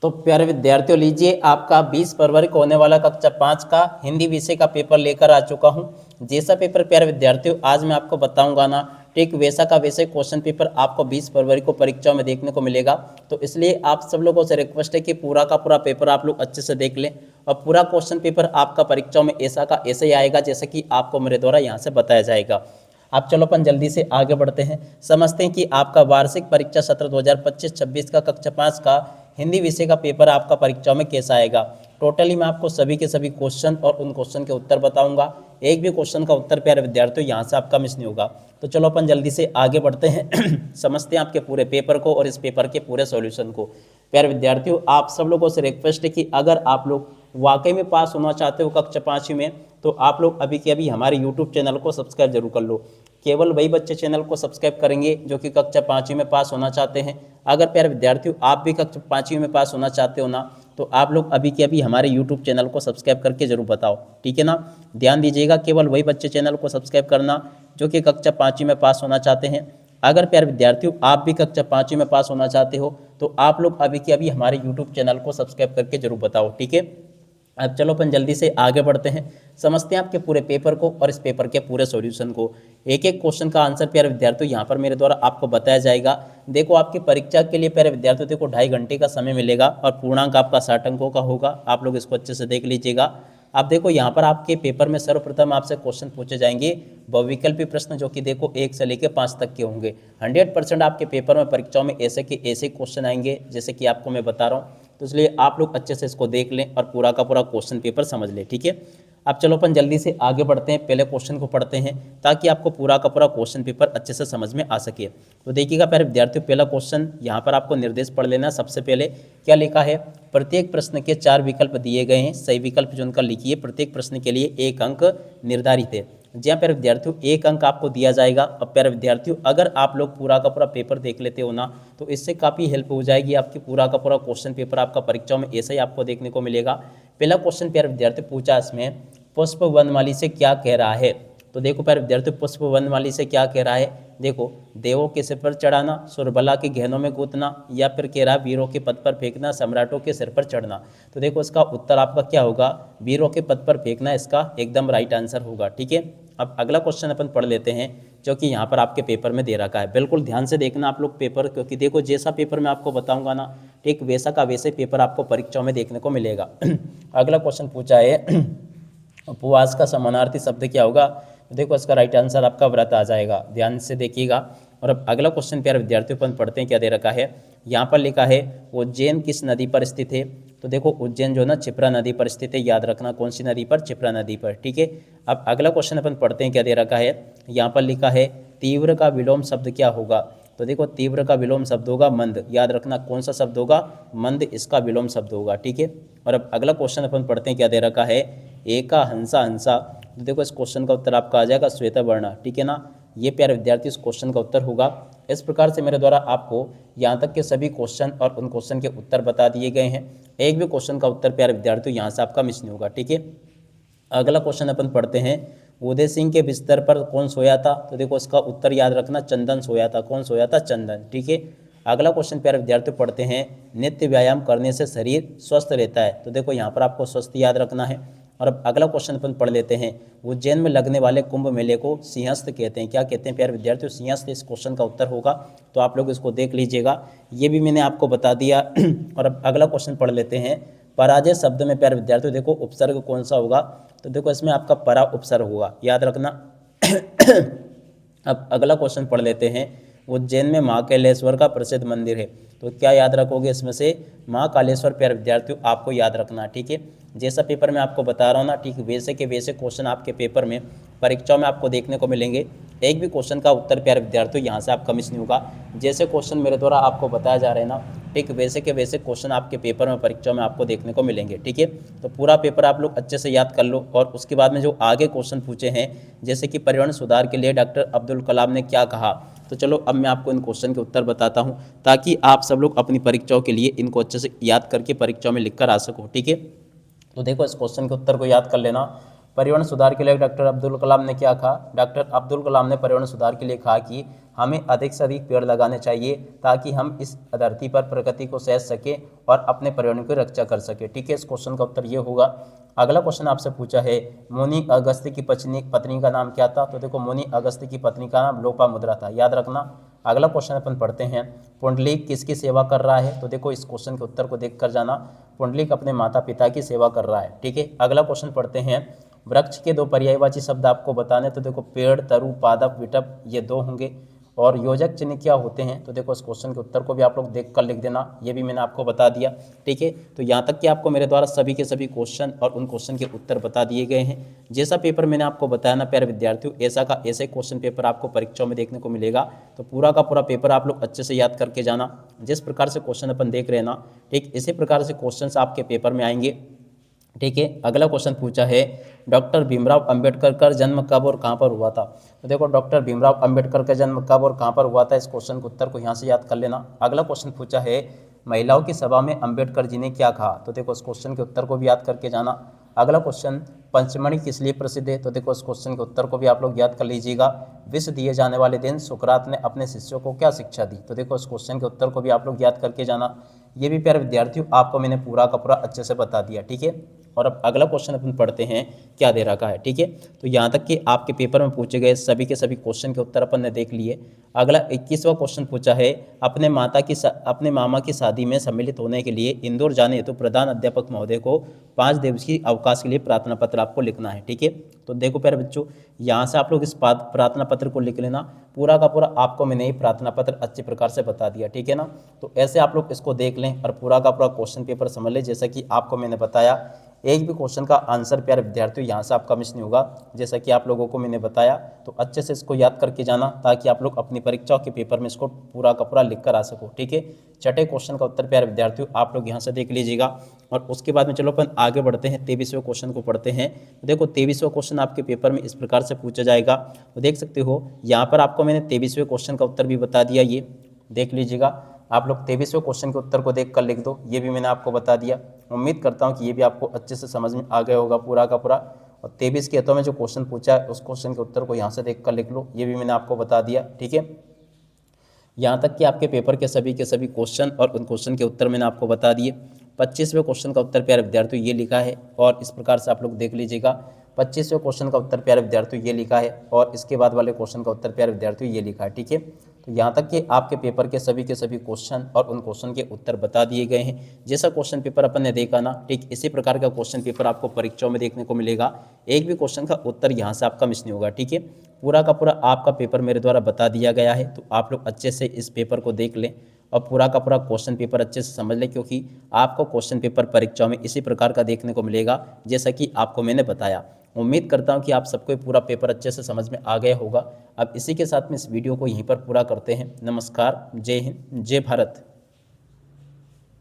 तो प्यारे विद्यार्थियों, लीजिए आपका 20 फरवरी को होने वाला कक्षा 5 का हिंदी विषय का पेपर लेकर आ चुका हूं। जैसा पेपर प्यारे विद्यार्थियों आज मैं आपको बताऊंगा ना, ठीक वैसा का वैसे क्वेश्चन पेपर आपको 20 फरवरी को परीक्षा में देखने को मिलेगा। तो इसलिए आप सब लोगों से रिक्वेस्ट है कि पूरा का पूरा पेपर आप लोग अच्छे से देख लें और पूरा क्वेश्चन पेपर आपका परीक्षा में ऐसा का ऐसे ही आएगा जैसे कि आपको मेरे द्वारा यहाँ से बताया जाएगा। आप चलो अपन जल्दी से आगे बढ़ते हैं, समझते हैं कि आपका वार्षिक परीक्षा सत्र 2025-26 का कक्षा 5 का हिंदी विषय का पेपर आपका परीक्षा में कैसा आएगा। टोटली मैं आपको सभी के सभी क्वेश्चन और उन क्वेश्चन के उत्तर बताऊंगा। एक भी क्वेश्चन का उत्तर प्यारे विद्यार्थियों यहाँ से आपका मिस नहीं होगा। तो चलो अपन जल्दी से आगे बढ़ते हैं समझते हैं आपके पूरे पेपर को और इस पेपर के पूरे सॉल्यूशन को। प्यारे विद्यार्थियों, आप सब लोगों से रिक्वेस्ट है कि अगर आप लोग वाकई में पास होना चाहते हो कक्षा 5 में, तो आप लोग अभी के अभी हमारे यूट्यूब चैनल को सब्सक्राइब जरूर कर लो। केवल वही बच्चे चैनल को सब्सक्राइब करेंगे जो कि कक्षा 5वीं में पास होना चाहते हैं। अगर प्यारे विद्यार्थियों आप भी कक्षा 5वीं में पास होना चाहते हो ना, तो आप लोग अभी के अभी हमारे यूट्यूब चैनल को सब्सक्राइब करके जरूर बताओ, ठीक है ना। ध्यान दीजिएगा, केवल वही बच्चे चैनल को सब्सक्राइब करना जो कि कक्षा 5वीं में पास होना चाहते हैं। अगर प्यारे विद्यार्थियों आप भी कक्षा 5वीं में पास होना चाहते हो, तो आप लोग अभी के अभी हमारे यूट्यूब चैनल को सब्सक्राइब करके जरूर बताओ, ठीक है। अब चलो अपन जल्दी से आगे बढ़ते हैं, समझते हैं आपके पूरे पेपर को और इस पेपर के पूरे सॉल्यूशन को। एक एक क्वेश्चन का आंसर प्यारे विद्यार्थियों यहाँ पर मेरे द्वारा आपको बताया जाएगा। देखो आपकी परीक्षा के लिए प्यारे विद्यार्थियों देखो 2.5 घंटे का समय मिलेगा और पूर्णांक आपका 60 अंकों का होगा। आप लोग इसको अच्छे से देख लीजिएगा। आप देखो यहाँ पर आपके पेपर में सर्वप्रथम आपसे क्वेश्चन पूछे जाएंगे बहुविकल्पी प्रश्न, जो कि देखो 1 से लेकर 5 तक के होंगे। 100% आपके पेपर में परीक्षाओं में ऐसे के ऐसे क्वेश्चन आएंगे जैसे कि आपको मैं बता रहा हूँ। तो इसलिए आप लोग अच्छे से इसको देख लें और पूरा का पूरा क्वेश्चन पेपर समझ लें, ठीक है। अब चलो अपन जल्दी से आगे बढ़ते हैं, पहले क्वेश्चन को पढ़ते हैं ताकि आपको पूरा का पूरा क्वेश्चन पेपर अच्छे से समझ में आ सके। तो देखिएगा प्यारे विद्यार्थियों, पहला क्वेश्चन यहाँ पर आपको निर्देश पढ़ लेना। सबसे पहले क्या लिखा है, प्रत्येक प्रश्न के 4 विकल्प दिए गए हैं, सही विकल्प जो उनका लिखिए। प्रत्येक प्रश्न के लिए 1 अंक निर्धारित है। जी हाँ प्यारे विद्यार्थियों, 1 अंक आपको दिया जाएगा। और प्यारे विद्यार्थियों अगर आप लोग पूरा का पूरा पेपर देख लेते हो ना, तो इससे काफ़ी हेल्प हो जाएगी आपकी। पूरा का पूरा क्वेश्चन पेपर आपका परीक्षाओं में ऐसा ही आपको देखने को मिलेगा। पहला क्वेश्चन प्यारे विद्यार्थियों पूछा इसमें, पुष्प वनमाली से क्या कह रहा है। तो देखो प्यारे विद्यार्थियों, पुष्प वनमाली से क्या कह रहा है। देखो, देवों के सिर पर चढ़ाना, सुरबला के गहनों में गूंथना, या फिर कह रहा वीरों के पद पर फेंकना, सम्राटों के सिर पर चढ़ना। तो देखो इसका उत्तर आपका क्या होगा, वीरों के पद पर फेंकना इसका एकदम राइट आंसर होगा, ठीक है। अब अगला क्वेश्चन अपन पढ़ लेते हैं जो कि यहाँ पर आपके पेपर में दे रखा है। बिल्कुल ध्यान से देखना आप लोग पेपर, क्योंकि देखो जैसा पेपर मैं आपको बताऊंगा ना, ठीक वैसा का वैसे पेपर आपको परीक्षाओं में देखने को मिलेगा। अगला क्वेश्चन पूछा है, उपवास का समानार्थी शब्द क्या होगा। तो देखो इसका राइट आंसर आपका व्रत आ जाएगा, ध्यान से देखिएगा। और अब अगला क्वेश्चन प्यारे विद्यार्थियों अपन पढ़ते हैं क्या दे रखा है। यहाँ पर लिखा है उज्जैन किस नदी पर स्थित है। तो देखो उज्जैन जो ना क्षिप्रा नदी पर स्थित है, याद रखना कौन सी नदी पर, क्षिप्रा नदी पर, ठीक है। अब अगला क्वेश्चन अपन पढ़ते हैं क्या दे रखा है। यहाँ पर लिखा है तीव्र का विलोम शब्द क्या होगा। तो देखो तीव्र का विलोम शब्द होगा मंद, याद रखना कौन सा शब्द होगा, मंद इसका विलोम शब्द होगा, ठीक है। और अब अगला क्वेश्चन अपन पढ़ते हैं क्या दे रखा है, एका हंसा हंसा। तो देखो इस क्वेश्चन का उत्तर आपका आ जाएगा श्वेतवर्ण, ठीक है ना। ये प्यारे विद्यार्थी इस क्वेश्चन का उत्तर होगा। इस प्रकार से मेरे द्वारा आपको यहाँ तक के सभी क्वेश्चन और उन क्वेश्चन के उत्तर बता दिए गए हैं। एक भी क्वेश्चन का उत्तर प्यारे विद्यार्थियों यहाँ से आपका मिस नहीं होगा, ठीक है। अगला क्वेश्चन अपन पढ़ते हैं, उदय सिंह के बिस्तर पर कौन सोया था। तो देखो इसका उत्तर याद रखना, चंदन सोया था। कौन सोया था, चंदन, ठीक है। अगला क्वेश्चन प्यारे विद्यार्थियों पढ़ते हैं, नित्य व्यायाम करने से शरीर स्वस्थ रहता है। तो देखो यहाँ पर आपको स्वस्थ याद रखना है। और अब अगला क्वेश्चन अपन पढ़ लेते हैं, उज्जैन में लगने वाले कुंभ मेले को सिंहस्थ कहते हैं। क्या कहते हैं प्यारे विद्यार्थियों, सिंहस्थ इस क्वेश्चन का उत्तर होगा। तो आप लोग इसको देख लीजिएगा, ये भी मैंने आपको बता दिया। और अब अगला क्वेश्चन पढ़ लेते हैं, पराजय शब्द में प्यारे विद्यार्थियों देखो उपसर्ग कौन सा होगा। तो देखो इसमें आपका परा उपसर्ग होगा, याद रखना। अब अगला क्वेश्चन पढ़ लेते हैं, उज्जैन में महाकालेश्वर का प्रसिद्ध मंदिर है। तो क्या याद रखोगे इसमें से, महाकालेश्वर प्यारे विद्यार्थियों आपको याद रखना, ठीक है। जैसा पेपर मैं आपको बता रहा हूँ ना, ठीक वैसे के वैसे क्वेश्चन आपके पेपर में परीक्षाओं में आपको देखने को मिलेंगे। एक भी क्वेश्चन का उत्तर प्यारे विद्यार्थियों यहाँ से आपका मिस नहीं होगा। जैसे क्वेश्चन मेरे द्वारा आपको बताया जा रहे हैं ना, ठीक वैसे के वैसे क्वेश्चन आपके पेपर में परीक्षा में आपको देखने को मिलेंगे, ठीक है। तो पूरा पेपर आप लोग अच्छे से याद कर लो। और उसके बाद में जो आगे क्वेश्चन पूछे हैं, जैसे कि पर्यावरण सुधार के लिए डॉक्टर अब्दुल कलाम ने क्या कहा। तो चलो अब मैं आपको इन क्वेश्चन के उत्तर बताता हूँ, ताकि आप सब लोग अपनी परीक्षाओं के लिए इनको अच्छे से याद करके परीक्षाओं में लिख कर आ सको, ठीक है। तो देखो इस क्वेश्चन के उत्तर को याद कर लेना। पर्यावरण सुधार के लिए डॉक्टर अब्दुल कलाम ने क्या कहा? डॉक्टर अब्दुल कलाम ने पर्यावरण सुधार के लिए कहा कि हमें अधिक से अधिक पेड़ लगाने चाहिए ताकि हम इस धरती पर प्रकृति को सह सके और अपने पर्यावरण की रक्षा कर सके। ठीक है, इस क्वेश्चन का उत्तर ये होगा। अगला क्वेश्चन आपसे पूछा है, मुनि अगस्त्य की पत्नी का नाम क्या था? तो देखो, मुनि अगस्त्य की पत्नी का नाम लोपामुद्रा था, याद रखना। अगला क्वेश्चन अपन पढ़ते हैं, पुंडलीक किसकी सेवा कर रहा है? तो देखो, इस क्वेश्चन के उत्तर को देख कर जाना। पुंडलीक अपने माता पिता की सेवा कर रहा है। ठीक है, अगला क्वेश्चन पढ़ते हैं, वृक्ष के दो पर्यायवाची शब्द आपको बताने। तो देखो, पेड़, तरु, पादप, विटप, ये दो होंगे। और योजक चिन्ह क्या होते हैं? तो देखो, इस क्वेश्चन के उत्तर को भी आप लोग देख कर लिख देना, ये भी मैंने आपको बता दिया। ठीक है, तो यहाँ तक कि आपको मेरे द्वारा सभी के सभी क्वेश्चन और उन क्वेश्चन के उत्तर बता दिए गए हैं। जैसा पेपर मैंने आपको बताया ना प्यारे विद्यार्थियों, ऐसा का ऐसे क्वेश्चन पेपर आपको परीक्षाओं में देखने को मिलेगा। तो पूरा का पूरा पेपर आप लोग अच्छे से याद करके जाना। जिस प्रकार से क्वेश्चन अपन देख रहे हैं ना, ठीक इसी प्रकार से क्वेश्चन आपके पेपर में आएंगे। ठीक है, अगला क्वेश्चन पूछा है, डॉक्टर भीमराव अंबेडकर का जन्म कब और कहाँ पर हुआ था? तो देखो, डॉक्टर भीमराव अंबेडकर का जन्म कब और कहाँ पर हुआ था, इस क्वेश्चन के उत्तर को यहाँ से याद कर लेना। अगला क्वेश्चन पूछा है, महिलाओं की सभा में अंबेडकर जी ने क्या कहा? तो देखो, इस क्वेश्चन के उत्तर को भी याद करके जाना। अगला क्वेश्चन, पंचमणि किस लिए प्रसिद्ध है? तो देखो, इस क्वेश्चन के उत्तर को भी आप लोग याद कर लीजिएगा। विष दिए जाने वाले दिन सुकरात ने अपने शिष्यों को क्या शिक्षा दी? तो देखो, इस क्वेश्चन के उत्तर को भी आप लोग याद करके जाना। ये भी प्यारे विद्यार्थियों आपको मैंने पूरा का पूरा अच्छे से बता दिया। ठीक है, और अब अगला क्वेश्चन अपन पढ़ते हैं, क्या दे रखा है। ठीक है, तो यहाँ तक कि आपके पेपर में पूछे गए सभी के सभी क्वेश्चन के उत्तर अपन ने देख लिए। अगला 21वां क्वेश्चन पूछा है, अपने मामा की शादी में सम्मिलित होने के लिए इंदौर जाने हेतु प्रधान अध्यापक महोदय को 5 दिवसीय अवकाश के लिए प्रार्थना पत्र आपको लिखना है। ठीक है, तो देखो प्यारे बच्चों, यहाँ से आप लोग इस प्रार्थना पत्र को लिख लेना। पूरा का पूरा आपको मैंने ये प्रार्थना पत्र अच्छे प्रकार से बता दिया। ठीक है ना, तो ऐसे आप लोग इसको देख लें और पूरा का पूरा क्वेश्चन पेपर समझ लें। जैसा कि आपको मैंने बताया, एक भी क्वेश्चन का आंसर प्यारे विद्यार्थियों यहाँ से आपका मिस नहीं होगा। जैसा कि आप लोगों को मैंने बताया, तो अच्छे से इसको याद करके जाना ताकि आप लोग अपनी परीक्षाओं के पेपर में इसको पूरा का पूरा लिख कर आ सको। ठीक है, छठे क्वेश्चन का उत्तर प्यारे विद्यार्थियों आप लोग यहाँ से देख लीजिएगा। और उसके बाद में चलो अपन आगे बढ़ते हैं, 23वें क्वेश्चन को पढ़ते हैं। देखो, 23वां क्वेश्चन आपके पेपर में इस प्रकार से पूछा जाएगा। तो देख सकते हो, यहाँ पर आपको मैंने 23वें क्वेश्चन का उत्तर भी बता दिया, ये देख लीजिएगा। आप लोग 23वें क्वेश्चन के उत्तर को देख कर लिख दो, ये भी मैंने आपको बता दिया। उम्मीद करता हूँ कि ये भी आपको अच्छे से समझ में आ गया होगा पूरा का पूरा। और 23 के हितों में जो क्वेश्चन पूछा है उस क्वेश्चन के उत्तर को यहाँ से देख कर लिख लो, ये भी मैंने आपको बता दिया। ठीक है, यहाँ तक कि आपके पेपर के सभी क्वेश्चन और उन क्वेश्चन के उत्तर मैंने आपको बता दिए। 25वें क्वेश्चन का उत्तर प्यारे विद्यार्थियों ये लिखा है और इस प्रकार से आप लोग देख लीजिएगा। 25वें क्वेश्चन का उत्तर प्यारे विद्यार्थियों ये लिखा है और इसके बाद वाले क्वेश्चन का उत्तर प्यारे विद्यार्थियों ये लिखा है। ठीक है, तो यहाँ तक कि आपके पेपर के सभी क्वेश्चन और उन क्वेश्चन के उत्तर बता दिए गए हैं। जैसा क्वेश्चन पेपर अपन ने देखा ना, ठीक इसी प्रकार का क्वेश्चन पेपर आपको परीक्षाओं में देखने को मिलेगा। एक भी क्वेश्चन का उत्तर यहाँ से आपका मिस नहीं होगा। ठीक है, पूरा का पूरा आपका पेपर मेरे द्वारा बता दिया गया है, तो आप लोग अच्छे से इस पेपर को देख लें और पूरा का पूरा क्वेश्चन पेपर अच्छे से समझ लें, क्योंकि आपको क्वेश्चन पेपर परीक्षाओं में इसी प्रकार का देखने को मिलेगा जैसा कि आपको मैंने बताया। उम्मीद करता हूं कि आप सबको पूरा पेपर अच्छे से समझ में आ गया होगा। अब इसी के साथ में इस वीडियो को यहीं पर पूरा करते हैं। नमस्कार, जय हिंद, जय भारत।